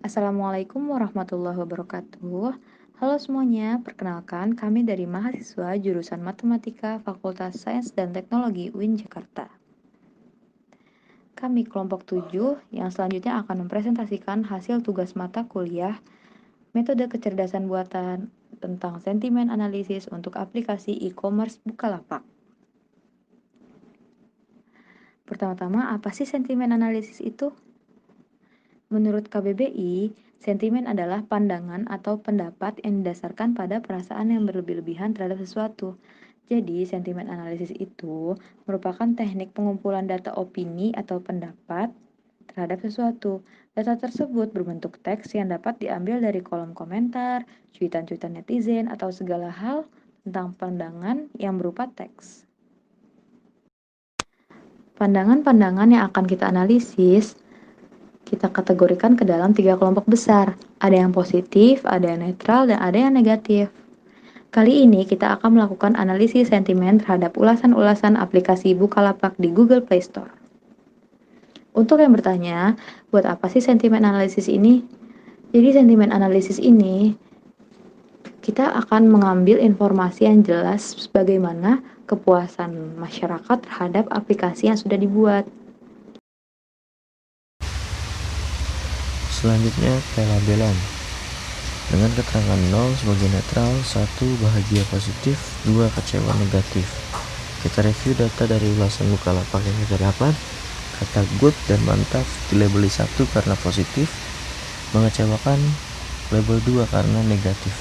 Assalamualaikum warahmatullahi wabarakatuh. Halo semuanya, perkenalkan kami dari mahasiswa jurusan Matematika Fakultas Sains dan Teknologi UIN Jakarta. Kami kelompok 7 yang selanjutnya akan mempresentasikan hasil tugas mata kuliah metode kecerdasan buatan tentang sentimen analisis untuk aplikasi e-commerce Bukalapak. Pertama-tama, apa sih sentimen analisis itu? Menurut KBBI, sentimen adalah pandangan atau pendapat yang didasarkan pada perasaan yang berlebih-lebihan terhadap sesuatu. Jadi, sentimen analisis itu merupakan teknik pengumpulan data opini atau pendapat terhadap sesuatu. Data tersebut berbentuk teks yang dapat diambil dari kolom komentar, cuitan-cuitan netizen, atau segala hal tentang pandangan yang berupa teks. Pandangan-pandangan yang akan kita analisis kita kategorikan ke dalam 3 kelompok besar. Ada yang positif, ada yang netral, dan ada yang negatif. Kali ini kita akan melakukan analisis sentimen terhadap ulasan-ulasan aplikasi Bukalapak di Google Play Store. Untuk yang bertanya, buat apa sih sentimen analisis ini? Jadi sentimen analisis ini kita akan mengambil informasi yang jelas bagaimana kepuasan masyarakat terhadap aplikasi yang sudah dibuat. Selanjutnya, pelabelan. Dengan keterangan 0 sebagai netral, 1 bahagia positif, 2 kecewa negatif. Kita review data dari ulasan Bukalapak yang kita dapat. Kata good dan mantap dilabeli 1 karena positif, mengecewakan label 2 karena negatif.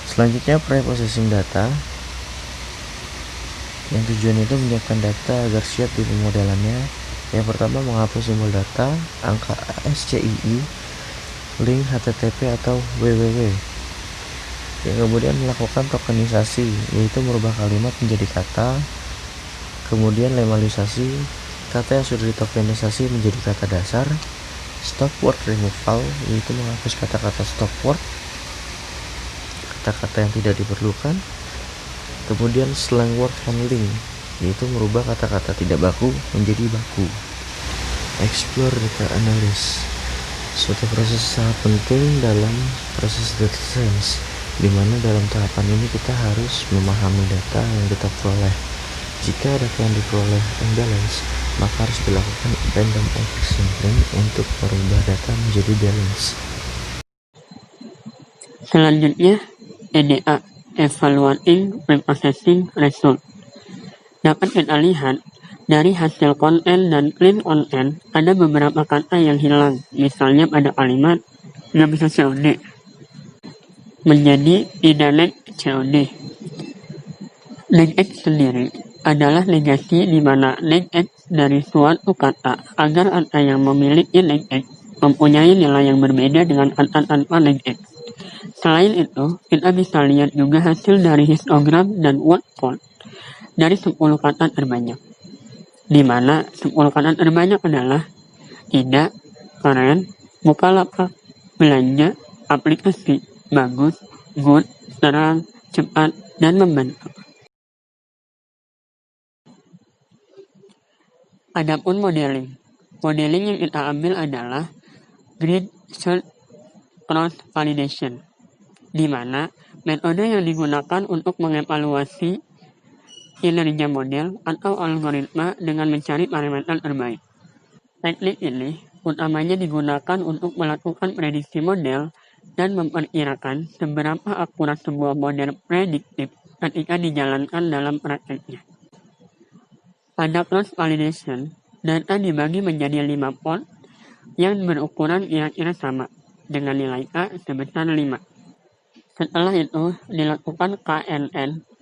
Selanjutnya, pre-processing data, yang tujuannya itu menyiapkan data agar siap di pemodelannya. Yang pertama, menghapus simbol data, angka ASCII, link HTTP atau www. Yang kemudian melakukan tokenisasi, yaitu merubah kalimat menjadi kata. Kemudian lemalisasi, kata yang sudah ditokenisasi menjadi kata dasar. Stop word removal, yaitu menghapus kata-kata stop word, kata-kata yang tidak diperlukan. Kemudian slang word handling, yaitu merubah kata-kata tidak baku menjadi baku. Explore data analysis, suatu proses sangat penting dalam proses data science, di mana dalam tahapan ini kita harus memahami data yang kita peroleh. Jika data yang diperoleh imbalance, maka harus dilakukan random access sampling untuk merubah data menjadi balance. Selanjutnya, EDA, Evaluating Reprocessing Result. Dapat kita lihat dari hasil konten dan clean content ada beberapa kata yang hilang. Misalnya pada kalimat nggak bisa COD menjadi indirect COD. Regex sendiri adalah negasi di mana regex dari suatu kata agar kata yang memiliki regex mempunyai nilai yang berbeda dengan kata tanpa regex. Selain itu, kita bisa lihat juga hasil dari histogram dan word count dari 10 kata terbanyak, di mana 10 kata terbanyak adalah tidak, keren, Bukalapak, belanja, aplikasi, bagus, good, terang, cepat, dan membantu. Adapun modeling yang kita ambil adalah grid search cross validation, di mana metode yang digunakan untuk mengevaluasi kinerja model atau algoritma dengan mencari parameter terbaik. Teknik ini utamanya digunakan untuk melakukan prediksi model dan memperkirakan seberapa akurat sebuah model prediktif ketika dijalankan dalam prakteknya. Pada cross validation, data dibagi menjadi 5 pot yang berukuran kira-kira sama dengan nilai K sebesar 5. Setelah itu dilakukan KNN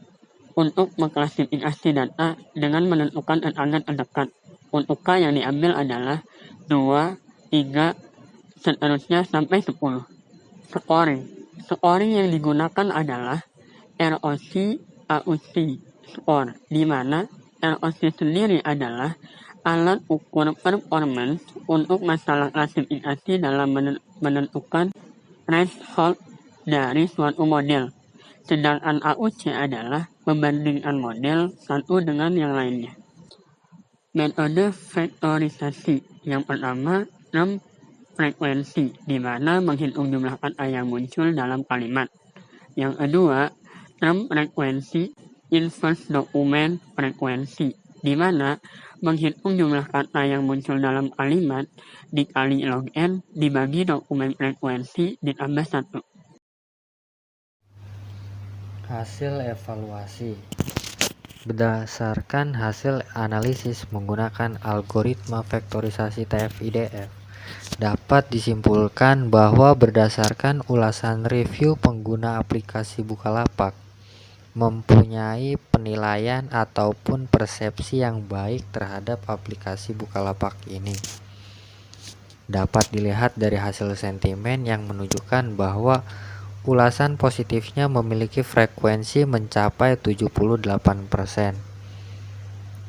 untuk mengklasifikasi data dengan menentukan tetangga terdekat. Untuk K yang diambil adalah 2, 3, seterusnya sampai 10. Scoring yang digunakan adalah ROC AUC score, di mana ROC sendiri adalah alat ukur performance untuk masalah klasifikasi dalam menentukan threshold dari suatu model. Sedangkan AUC adalah membandingkan model satu dengan yang lainnya. Metode vektorisasi yang pertama, frekuensi, di mana menghitung jumlah kata yang muncul dalam kalimat. Yang kedua, term frekuensi, inverse dokumen frekuensi, di mana menghitung jumlah kata yang muncul dalam kalimat dikali log n dibagi dokumen frekuensi ditambah 1. Hasil evaluasi. Berdasarkan hasil analisis menggunakan algoritma vektorisasi TF-IDF, dapat disimpulkan bahwa berdasarkan ulasan review pengguna aplikasi Bukalapak mempunyai penilaian ataupun persepsi yang baik terhadap aplikasi Bukalapak ini. Dapat dilihat dari hasil sentimen yang menunjukkan bahwa ulasan positifnya memiliki frekuensi mencapai 78%.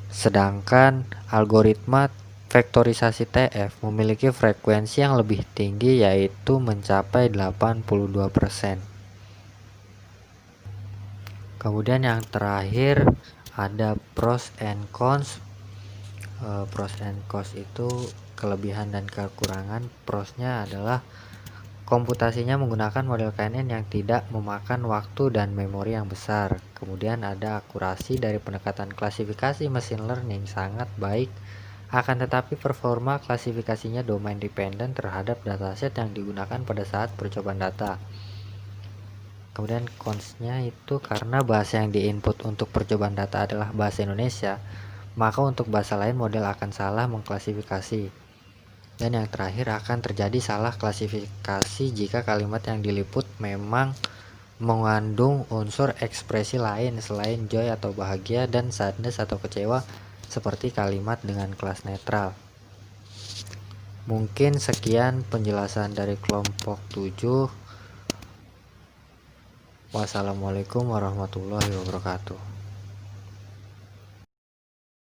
Sedangkan algoritma vektorisasi TF memiliki frekuensi yang lebih tinggi, yaitu mencapai 82%. Kemudian yang terakhir ada pros and cons. Pros and cons itu kelebihan dan kekurangan. Prosnya adalah komputasinya menggunakan model KNN yang tidak memakan waktu dan memori yang besar. Kemudian ada akurasi dari pendekatan klasifikasi mesin learning sangat baik, akan tetapi performa klasifikasinya domain dependent terhadap dataset yang digunakan pada saat percobaan data. Kemudian consnya itu karena bahasa yang diinput untuk percobaan data adalah bahasa Indonesia, maka untuk bahasa lain model akan salah mengklasifikasi. Dan yang terakhir, akan terjadi salah klasifikasi jika kalimat yang diliput memang mengandung unsur ekspresi lain selain joy atau bahagia dan sadness atau kecewa, seperti kalimat dengan kelas netral. Mungkin sekian penjelasan dari kelompok 7. Wassalamualaikum warahmatullahi wabarakatuh.